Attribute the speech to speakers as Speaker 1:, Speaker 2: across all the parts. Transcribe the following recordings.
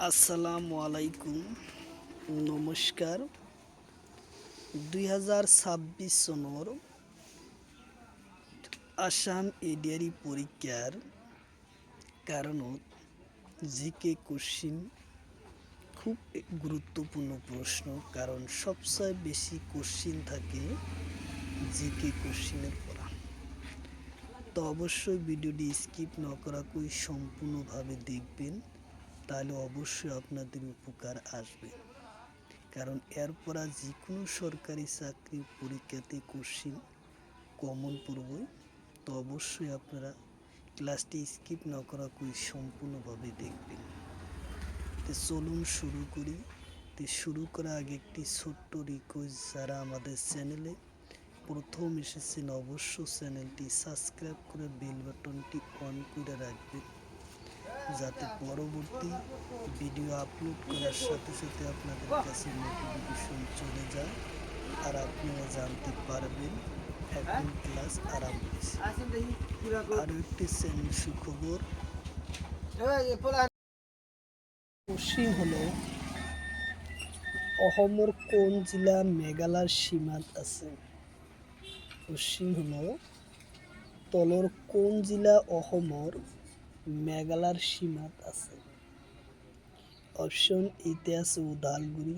Speaker 1: আসসালামু আলাইকুম, নমস্কাৰ। 2026 চনৰ আসাম এডিআৰই পৰীক্ষাৰ কাৰণত জিকে কোশ্চিন খুব গুরুত্বপূর্ণ প্রশ্ন, কারণ সবচেয়ে বেশি কোশ্চিন থাকে জিকে কোশ্চিনের পড়া। তো অবশ্যই ভিডিওটি স্কিপ না করাকুই সম্পূর্ণভাবে দেখবেন, তাহলে অবশ্যই আপনাদের উপকার আসবে। কারণ এরপর যে কোনো সরকারি চাকরির পরীক্ষাতে কোশ্চিন কমন পড়বে। তো অবশ্যই আপনারা ক্লাসটি স্কিপ না করাকুই সম্পূর্ণভাবে দেখবেন। তো চলুন শুরু করি। তো শুরু করার আগে একটি ছোট্ট রিকোয়েস্ট, যারা আমাদের চ্যানেলে প্রথম এসেছেন অবশ্যই চ্যানেলটি সাবস্ক্রাইব করে বেল বাটনটি অন করে রাখবেন, যাতে পরবর্তী ভিডিও আপলোড করার সাথে সাথে আপনাদের কাছে নোটিফিকেশন চলে যায় আর আপনারা জানতে পারবেন এখন ক্লাস আরম্ভ হয়েছে। আরও একটি চ্যানেল সুখবর, পশ্চিম হলো অসমৰ কোন জিলা মেঘালয়ৰ সীমাত আছে? পশ্চিম হলো তলৰ কোন জিলা অসমৰ মেঘালয়ৰ সীমাত আছে? অপশন এতে আছে ওদালগুৰি,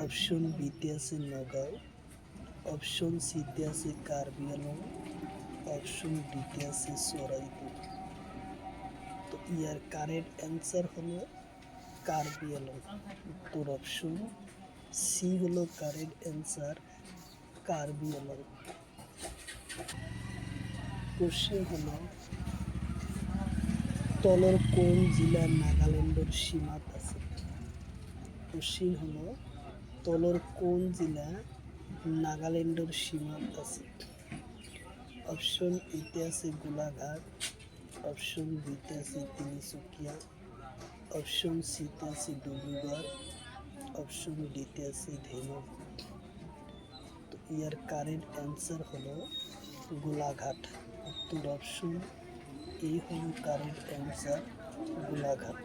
Speaker 1: অপশন বিতে আছে নগাঁও, অপশন সিতে আছে কাৰ্বি আংলং, অপশন ডিতে আছে চৰাইদেউ। তো ইয়ার কারেক্ট অ্যান্সার হলো কার্বি আংলং। উত্তর অপশন সি হলো correct answer, Karbi Anglong. Question হলো তলর কোন জেলা নাগাল্যান্ডের সীমাত আছে? কোশ্চেন হলো তলর কোন জেলা নাগাল্যান্ডের সীমাত আছে? অপশন এতে আছে গোলাঘাট, অপশন বিতে আছে তিনিচুকিয়া, অপশন সিতে আছে ডিব্ৰুগড়, অপশন ডিতে আছে ধেমাজি। তো ইয়ার কারেক্ট অ্যান্সার হলো গোলাঘাট। উত্তর অপশন এ হলো কারেক্ট অ্যান্সার, গোলাঘাট।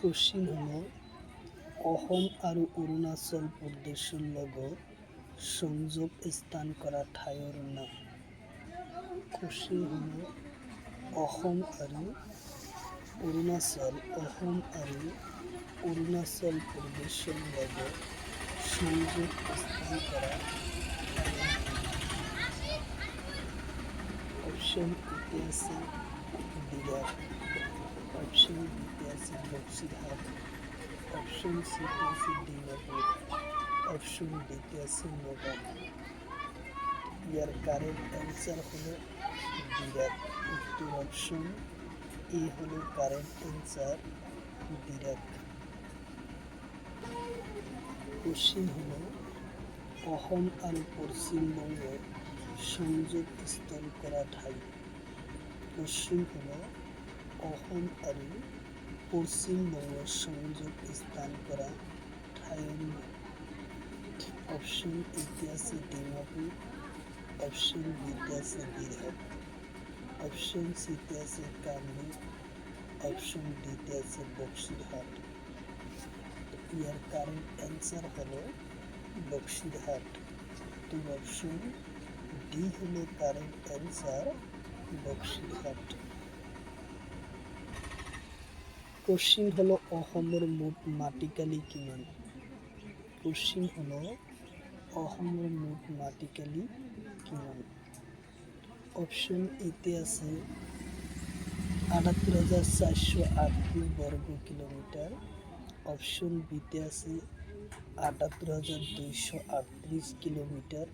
Speaker 1: কোশ্চিন হলো অসম আৰু অৰুণাচল প্ৰদেশৰ লগত সংযোগ স্থান কৰা ঠাইৰ নাম। কোশ্চিন হলো অসম আৰু অৰুণাচল প্ৰদেশৰ লগত সংযোগ স্থান কৰা অপশন এতে আছে বিরাট, অপশন বিতে আছে বক্সিরহাট, অপশন সিতে আছে ডিমাপুর, অপশন ডিতে আছে নগাঁও। ইয়ার কারেক্ট অ্যান্সার হলো বিরাট। উত্তর অপশন এ হলো কারেক্ট অ্যান্সার, বিরাট। কোশ্চিন হলো অসম আর পশ্চিমবঙ্গ সংযোগ স্থল করা ঠাই। কোশ্চিন হলো অসম আর পশ্চিমবঙ্গ সংযোগ স্থান করা ঠাইয়ের নাম। অপশন এতে আছে ডিমাপুর, অপশন বিতে আছে বীরহাট, অপশন সিতে আছে কামরূপ, অপশন ডিতে আছে বক্সিরহাট। ইয়ার কারেক্ট অ্যান্সার হলো বক্সিরহাট। তো অপশন ডি হলো কারেক্ট অ্যান্সার, বক্সিরহাট। কোশ্চিন হলো অসমৰ মুঠ মাটিকালি কিমান? কোশ্চিন হলো অসমৰ মুঠ মাটিকালি কিমান? অপশন এতে আছে ৭৮,৪৩৮ বর্গ কিলোমিটার, অপশন বিতে আছে ৭৮,২৩৮ কিলোমিটার,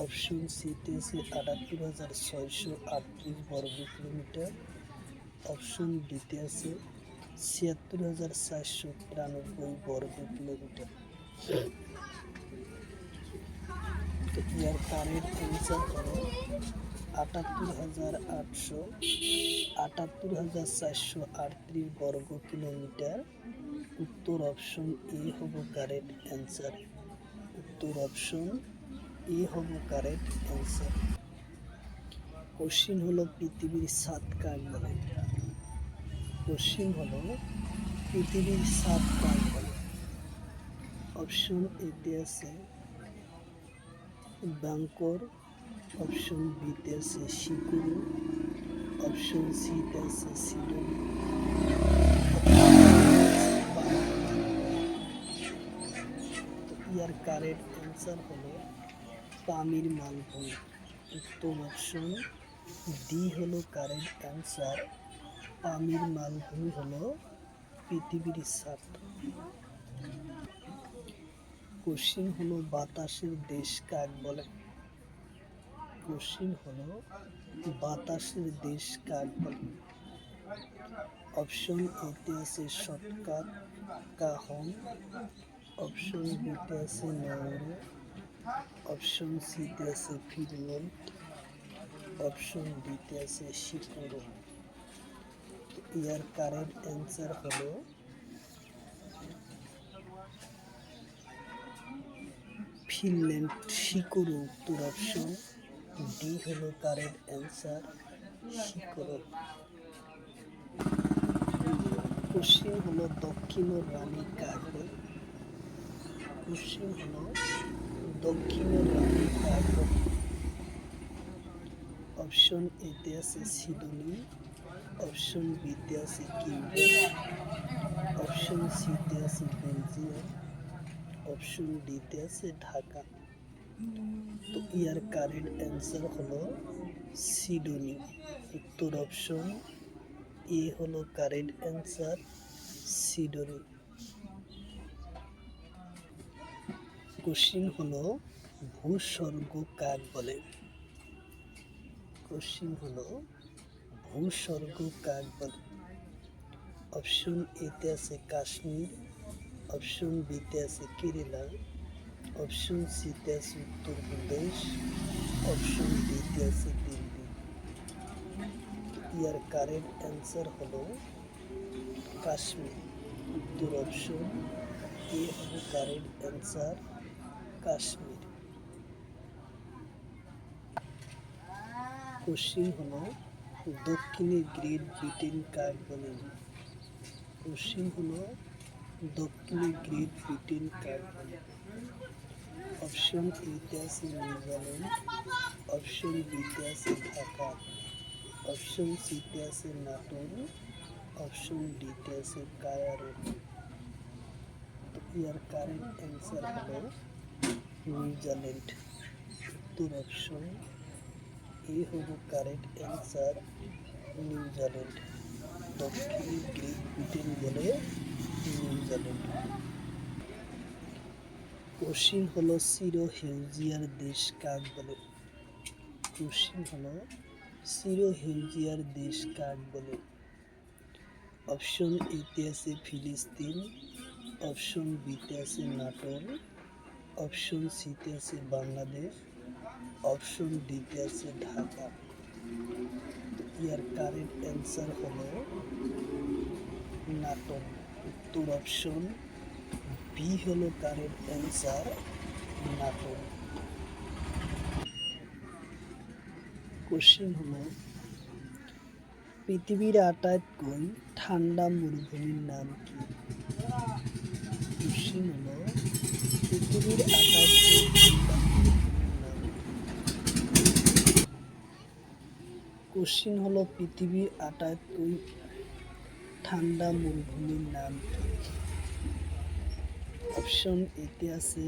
Speaker 1: অপশন সিতে আছে ৭৮,৬৩৮ বর্গ কিলোমিটার, অপশন ডিতে আছে ৭৬,৪৯৩ বর্গ কিলোমিটার। তো ইয়ার কারেক্ট অ্যান্সার হলো ৭৮,৪৩৮ বর্গ কিলোমিটার। উত্তর অপশন এ হবো কারেক্ট অ্যান্সার। উত্তর অপশন এ হবো কারেক্ট অ্যান্সার। কোশ্চিন হলো পৃথিবীর ৭ কাক বলে? পৃথিবীর ৭ কাক বলে? অপশন এতে আছে সূর্য, অপশন বিতে আছে মঙ্গল, অপশন সিতে আছে পৃথিবী, অপশন ডিতে আছে বৃহস্পতি। কোশ্চিন হলো পৃথিবীর 7 কাক বলে। অপশন এতে আছে বাংকর, অপশন বিতে আছে শিকুরু, অপশন সিতে আছে সিডনি, তো ইয়ার কারেক্ট অ্যান্সার হলো পামির মালভূমি। উত্তর অপশন ডি হলো কারেক্ট অ্যান্সার। পামির মালভূমি হলো পৃথিবীর 7। কোশ্চিন হলো বাতাসের দেশ কাক বলে। কোশ্চিন হলো বাতাসের দেশ কাক বলে। অপশন এতে আছে শর্টকাট কাহন, অপশন বিতে আছে নৌরু, অপশন সিতে আছে ফিনল্যান্ড, অপশন ডিতে আছে শিকুরু। ইয়ার কারেক্ট অ্যান্সার হলো ফিনল্যান্ড, শিকুরু। উত্তর অপশন ডি হলো কারেক্ট অ্যান্সার, শিকুরু। কোশ্চিন হলো দক্ষিণ রানী কাক বলে। কোশ্চিন হলো দক্ষিণ রানী কাক বলে। অপশন এতে আছে সিডনি, অপশন বিতে আছে কিউবেক, অপশন সিতে আছে বেলজিয়াম, অপশন ডিতে আছে ঢাকা। তো ইয়ার কারেক্ট অ্যান্সার হলো সিডনি। উত্তর অপশন এ হলো কারেক্ট অ্যান্সার, সিডনি। কোশ্চিন হলো ভূস্বর্গ কাক বলে। কোশ্চিন হলো ভূস্বর্গ কাক বলে। অপশন এতে আছে কাশ্মীর, অপশন বিতে আছে কেরালা, অপশন সিতে আছে উত্তরপ্রদেশ, অপশন ডিতে আছে দিল্লি। ইয়ার কারেক্ট অ্যান্সার হলো কাশ্মীর। উত্তর অপশন এ হলো কারেক্ট অ্যান্সার, কাশ্মীর। কোশ্চিন হলো দক্ষিণে গ্রেট ব্রিটেন কাক বলে। কোশ্চিন হলো দক্ষিণে গ্রেট ব্রিটেন কাক বলে। অপশন এতে আছে নিউজিল্যান্ড, অপশন বিতে আছে ঢাকা, অপশন সিতে আছে নাটোর, অপশন ডিতে আছে কায়রো। ইয়ার কারেক্ট অ্যান্সার হলো নিউজিল্যান্ড। উত্তর অপশন এ হলো কারেক্ট অ্যান্সার, নিউজিল্যান্ড। দক্ষিণে গ্রেট ব্রিটেন বলে নিউজিল্যান্ড। কোশ্চিন হলো চিরহেউজিয়ার দেশ কাক বলে। কোশ্চিন হলো চিরহেউজিয়ার দেশ কাক বলে। অপশন এতে আছে ফিলিস্তিন, অপশন বিতে আছে নাটোর, অপশন সিতে আছে বাংলাদেশ, অপশন ডিতে আছে ঢাকা। ইয়ার কারেক্ট অ্যান্সার হলো নাটোর। উত্তর অপশন বি হলো কারেক্ট অ্যান্সার, নাটোর। কোশ্চিন হলো পৃথিবীর আটাইতকৈ ঠান্ডা মরুভূমির নাম কি? কোশ্চিন হলো পৃথিবীর আটাইতকৈ ঠান্ডা মরুভূমির নাম কি? কোশ্চিন হলো পৃথিবীর আটাইতকৈ ঠান্ডা মরুভূমির নাম কি? অপশন এতে আছে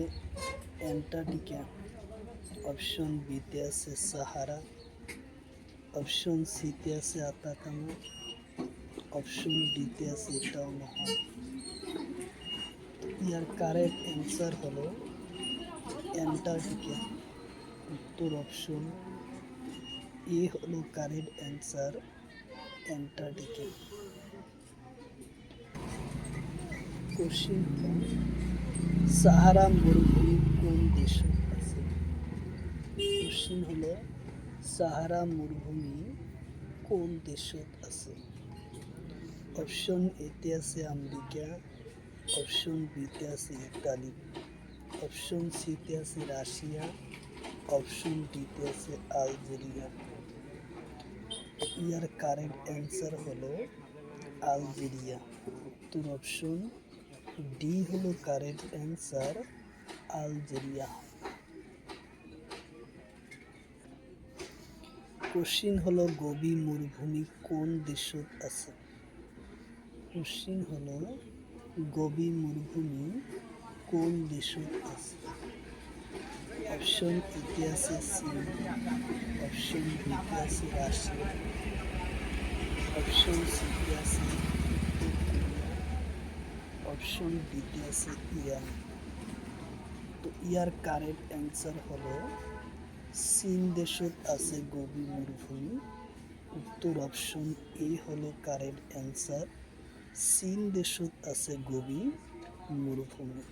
Speaker 1: অ্যান্টার্কটিকা, অপশন বিতে আছে সাহারা, অপশন সিতে আছে আতাকামা, অপশন ডিতে আছে টাওনহা। ইয়ার কারেক্ট অ্যান্সার হলো অ্যান্টার্কটিকা। উত্তর অপশন এ হলো কারেক্ট অ্যান্সার, অ্যান্টার্কটিকা। কোশ্চিন হলো সাহারা মরুভূমি কোন দেশত আছে? কোশ্চিন হলো সাহারা মরুভূমি কোন দেশত আছে? অপশন এতে আছে আমেরিকা, অপশন বিতে আছে ইতালি, অপশন সিতে আছে রাশিয়া, অপশন ডিতে আছে আলজেরিয়া। ইয়ার কারেক্ট অ্যান্সার হলো আলজেরিয়া। উত্তর অপশন ডি হলো কারেক্ট অ্যান্সার, আলজেরিয়া। কোশ্চিন হলো গোবি মরুভূমি কোন দেশত আছে? কোশ্চিন হলো গোবি মরুভূমি কোন দেশত আছে? অপশন এতে আছে চীন, অপশন বিতে আছে রাশিয়া, অপশন সিতে আছে উত্তর কোরিয়া, অপশন ডিতে আছে ইরান। তো ইয়ার কারেক্ট অ্যান্সার হলো চীন দেশত আছে গোবি মরুভূমি। উত্তর অপশন এ হলো কারেক্ট অ্যান্সার, চীন দেশত আছে গোবি মরুভূমি।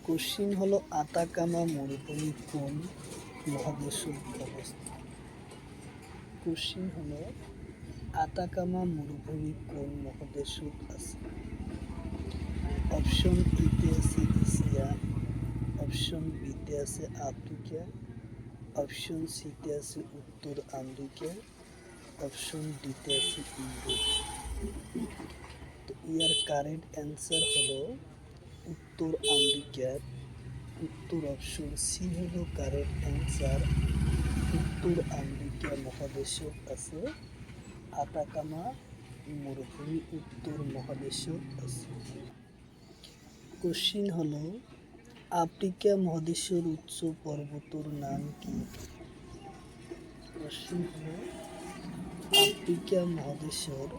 Speaker 1: কোশ্চিন হলো আতাকামা মরুভূমি কোন মহাদেশত অবস্থিত? কোশ্চিন হলো আতাকামা মরুভূমি কোন মহাদেশত আছে? অপশন এতে আছে এশিয়া, অপশন বিতে আছে আফ্রিকা, অপশন সিতে আছে উত্তর আমেরিকা, অপশন ডিতে আছে ইউরোপ। তো ইয়ার কারেক্ট অ্যান্সার হলো উত্তর আমেরিকার। উত্তর অপশন সি হলো কারেক্ট অ্যান্সার, উত্তর আমেরিকা মহাদেশত আছে আতাকামা মরুভূমি, উত্তর মহাদেশত আছে। কোশ্চিন হলো আফ্রিকা মহাদেশের উচ্চ পর্বতর নাম কি? কোশ্চিন হলো আফ্রিকা মহাদেশের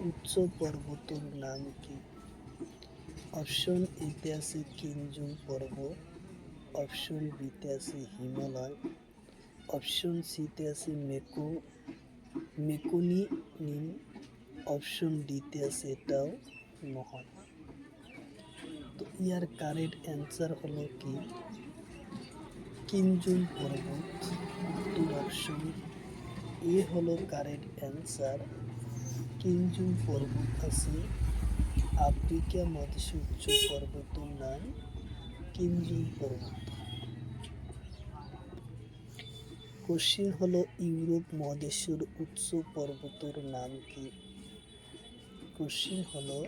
Speaker 1: উচ্চ পর্বতর নাম কি? অপশন এতে আছে কিনজুং পর্বত, অপশন বিতে আছে হিমালয়, অপশন সিতে আছে মেকোনিন, অপশন ডিতে আছে এটাও নহয়। তো ইয়ার কারেক্ট অ্যান্সার হলো কি কিনজুং পর্বত। উত্তর অপশন এ হলো কারেক্ট অ্যান্সার, কিনজুং পর্বত আছে আফ্রিকা মহাদেশের উচ্চ পর্বতের নাম কিনজুং পর্বত। কোশ্চিন হলো ইউরোপ মহাদেশের উচ্চ পর্বতের নাম কি? কোশ্চিন হলো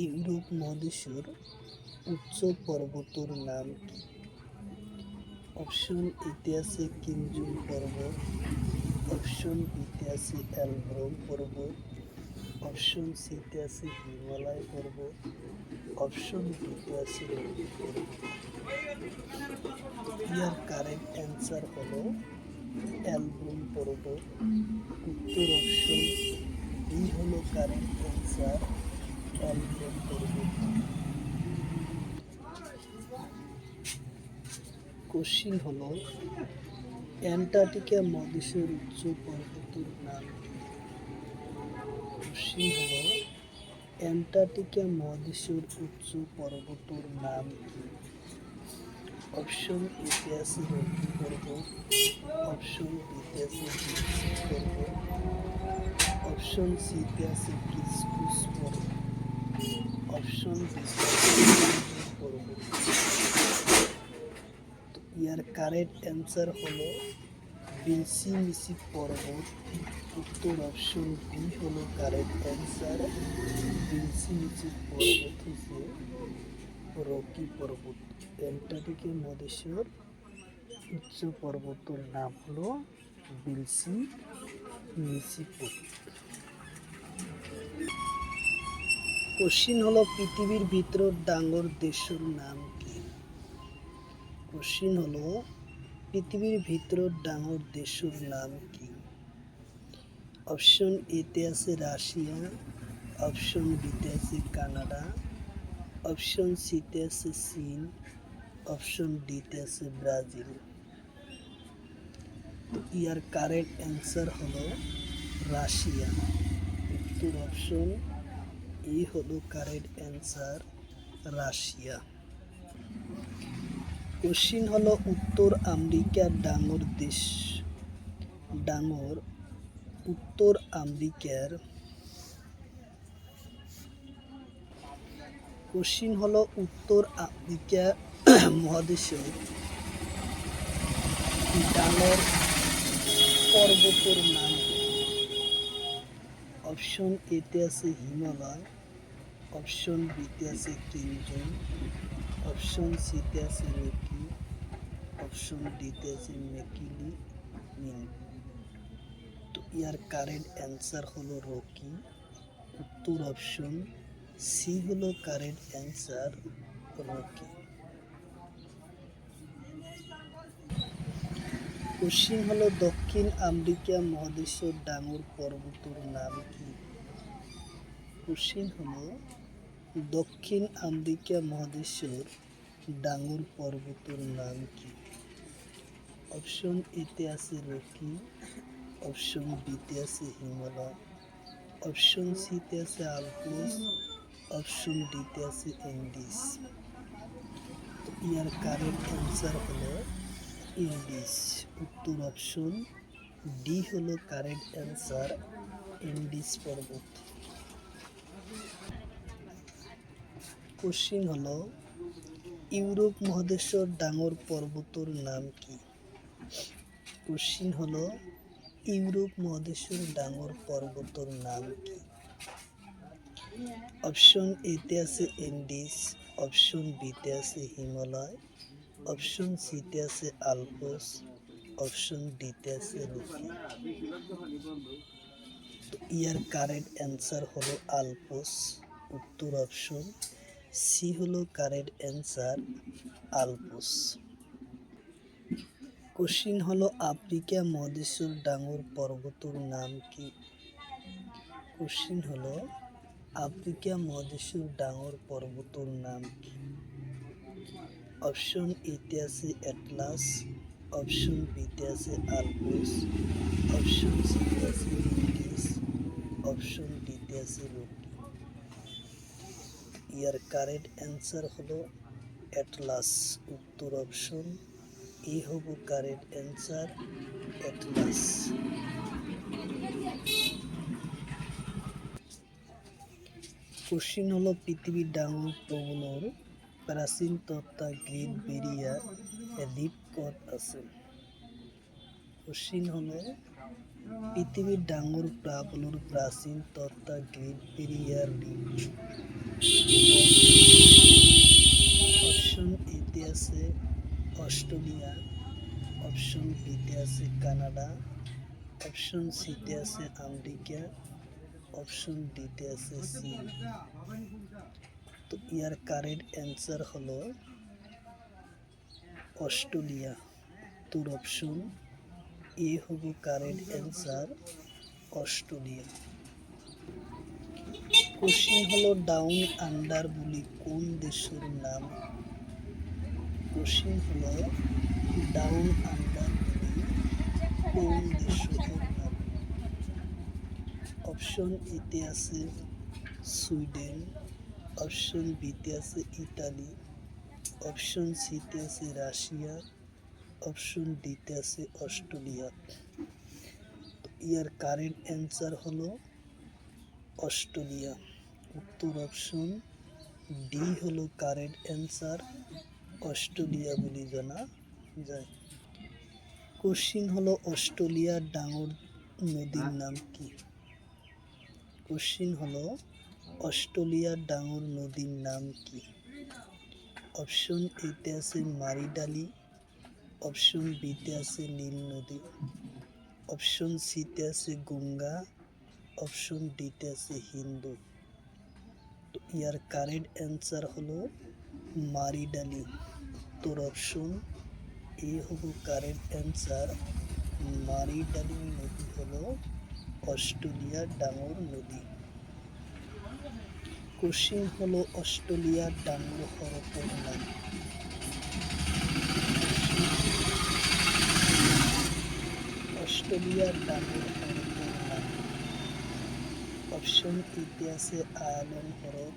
Speaker 1: ইউরোপ মহাদেশের উচ্চ পর্বতের নাম কি? অপশন এতে আছে কিনজুং পর্বত, অপশন বিতে আছে অ্যালব্রম পর্বত, অপশন সিতে আছে হিমালয় পর্বত, অপশন ডিতে আছে রকি পর্বত। ইয়ার কারেক্ট অ্যান্সার হলো অ্যালব্রম পর্বত। উত্তর অপশন বি হলো কারেক্ট অ্যান্সার, অ্যালব্রম পর্বত। কোশ্চিন হলো অ্যান্টার্কটিকা মহাদেশের উচ্চ পর্বতের নাম কি? কোশ্চিন হলো অ্যান্টার্কটিকা মহাদেশের উচ্চ পর্বতের নাম কি? অপশন এতে আছে রকি পর্বত, অপশন বিতে আছে বিলসি পর্বত, অপশন সিতে আছে কিসকুস পর্বত, অপশন ডিতে আছে পর্বত। ইয়ার কারেক্ট অ্যান্সার হলো বিলসি পর্বত। উত্তর অপশন বি হলো কারেক্ট অ্যান্সার, বিলসি পর্বত হচ্ছে রকি পর্বত। অ্যান্টার্কটিকা মহাদেশের উচ্চ পর্বতের নাম হলো বিলসি পর্বত। কোশ্চিন হলো পৃথিবীর ভিতর ডাঙর দেশের নাম কি? কোশ্চিন হলো পৃথিবীর ভিতর ডাঙর দেশের নাম কি? অপশন এতে আছে রাশিয়া, অপশন বিতে আছে কানাডা, অপশন সিতে আছে চীন, অপশন ডিতে আছে ব্রাজিল। তো ইয়ার কারেক্ট অ্যান্সার হলো রাশিয়া। উত্তর অপশন এ হলো কারেক্ট অ্যান্সার, রাশিয়া। কোশ্চিন হলো উত্তর আমেরিকার ডাঙর দেশ উত্তর আমেরিকার কোশ্চিন হলো উত্তর আমেরিকা মহাদেশের ডাঙর পর্বতের নাম কি? অপশন এতে আছে হিমালয়, অপশন বিতে আছে কিঞ্জন, অপশন সিতে আছে রকি, অপশন ডিতে আছে মেকিলি মিন। তো ইয়ার কারেক্ট অ্যান্সার হলো রকি। উত্তর অপশন সি হলো কারেক্ট অ্যান্সার, রকি। কোশ্চিন হলো দক্ষিণ আমেরিকা মহাদেশের ডাঙর পর্বতের নাম কি? কোশ্চিন হলো দক্ষিণ আমেরিকা মহাদেশের ডাঙর পর্বতের নাম কি? অপশন এতে আছে রকি, অপশন বিতে আছে হিমালয়, অপশন সিতে আছে আলপস, অপশন ডিতে আছে এন্ডিস। তো ইয়ার কারেক্ট অ্যান্সার হলো ইন্ডিস। উত্তর অপশন ডি হলো কারেক্ট অ্যান্সার, ইন্ডিস পর্বত। কোশ্চিন হলো ইউরোপ মহাদেশের ডাঙর পর্বতের নাম কি? কোশ্চিন হলো ইউরোপ মহাদেশের ডাঙর পর্বতের নাম কি? অপশন এতে আছে এন্ডিস, অপশন বিতে আছে হিমালয়, অপশন সিতে আছে আলপস, অপশন ডিতে আছে রকি। তো ইয়ার কারেক্ট অ্যান্সার হলো আলপস। উত্তর অপশন সি হলো কারেক্ট অ্যান্সার, আলপস। কোশ্চিন হলো আফ্রিকা মহাদেশের ডাঙর পর্বতের নাম কি? কোশ্চিন হলো আফ্রিকা মহাদেশের ডাঙর পর্বতের নাম কি? অপশন এতে আছে অ্যাটলাস, অপশন বিতে আছে আলপস, অপশন সিতে আছে ইন্ডিস, অপশন ডিতে আছে রকি। ইয়ার কারেক্ট অ্যান্সার হলো অ্যাটলাস। উত্তর অপশন এ হব কারেক্ট অ্যান্সার, অ্যাটলাস। কোশ্চিন হলো পৃথিবীর ডাঙর প্রবলর প্রাচীন তথা গ্রেট ব্যারিয়ার রিফ কত আছে? কোশ্চিন হলো পৃথিবীর ডাঙর প্রবলর প্রাচীন তথা গ্রেট ব্যারিয়ার রিফ। অপশন এতে আছে অস্ট্রেলিয়া, অপশন বিতে আছে কানাডা, অপশন সিতে আছে আমেরিকা, অপশন ডিতে আছে চীন। তো ইয়ার কারেক্ট অ্যান্সার হলো অস্ট্রেলিয়া। তোর অপশন এ হব কারেক্ট অ্যান্সার, অস্ট্রেলিয়া। কোশ্চিন হলো ডাউন আন্ডার বলি কোন দেশের নাম? কোশ্চিন হলো ডাউন আন্ডার বলি কোন দেশের নাম? অপশন এতে আছে সুইডেন, অপশন বিতে আছে ইতালি, অপশন সিতে আছে রাশিয়া, অপশন ডিতে আছে অস্ট্রেলিয়া। ইয়ার কারেক্ট অ্যান্সার হলো অস্ট্রেলিয়া। উত্তর অপশন ডি হলো কারেক্ট অ্যান্সার, অস্ট্রেলিয়া বলে জানা যায়। কোশ্চিন হলো অস্ট্রেলিয়ার ডাঙর নদীর নাম কি? কোশ্চিন হলো অস্ট্রেলিয়ার ডাঙর নদীর নাম কি? অপশন এতে আছে মারিডালি, অপশন বিতে আছে নীল নদী, অপশন সিতে আছে গঙ্গা, অপশন ডিতে আছে হিন্দু। তো ইয়ার কারেক্ট অ্যান্সার হলো মারিডালি। তোর অপশন এ হলো কারেক্ট অ্যান্সার, মারিডালি নদী হলো অস্ট্রেলিয়ার ডাঙর নদী। কোশ্চিন হলো অস্ট্রেলিয়ার ডাঙর হ্রদের নাম। অস্ট্রেলিয়ার ডাঙর হ্রদের নাম। অপশন এতে আছে আয়ারল্যান্ড হ্রদ,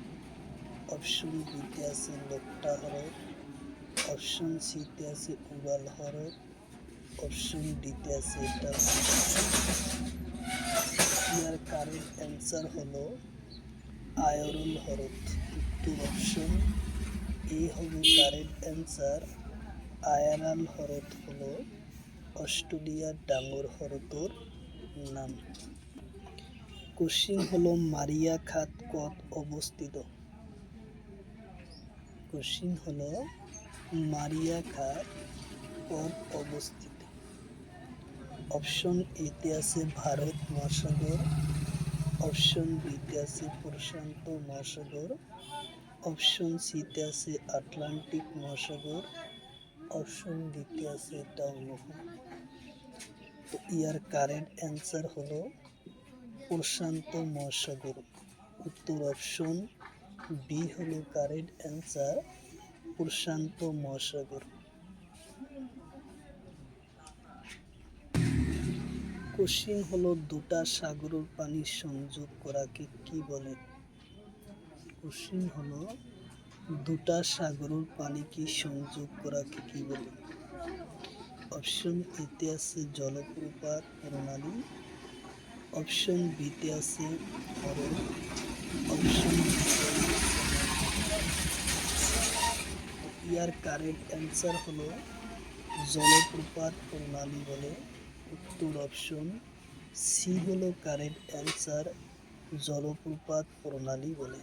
Speaker 1: অপশন বিতে আছে লোকটা হ্রদ, অপশন সিতে আছে উরাল হ্রদ, অপশন ডিতে আছে ইয়ার কারেক্ট অ্যান্সার হলো আয়রন হ্রদ। উত্তর অপশন এ হবে কারেক্ট অ্যান্সার, আয়রন হ্রদ হলো অস্ট্রেলিয়ার ডাঙর হ্রদের নাম। কোশ্চিন হলো মারিয়া খাত কত অবস্থিত? কোশ্চিন হলো মারিয়া খাত কত অবস্থিত? অপশন এতে আছে ভারত মহাসাগর, অপশন বিতে আছে প্রশান্ত মহাসাগর, অপশন সিতে আছে আটলান্টিক মহাসাগর, অপশন ডিতে আছে টাউনহো। তো ইয়ার কারেক্ট অ্যান্সার হলো প্রশান্ত মহাসাগর। উত্তর অপশন বি হলো কারেক্ট অ্যান্সার, প্রশান্ত মহাসাগর। কোশ্চিন হলো দুটা সাগরের পানি সংযোগ করাকে কি বলে? কোশ্চিন হলো দুটা সাগরের পানি কি সংযোগ করাকে কি বলে? অপশন এতে আছে জলপ্রপাত প্রণালী, অপশন বিতে আছে হ্রদ, অপশন ইয়ার কারেক্ট অ্যান্সার হলো জলপ্রপাত প্রণালী বলে। উত্তর অপশন সি হলো কারেক্ট অ্যান্সার, জলপ্রপাত প্রণালী বলে।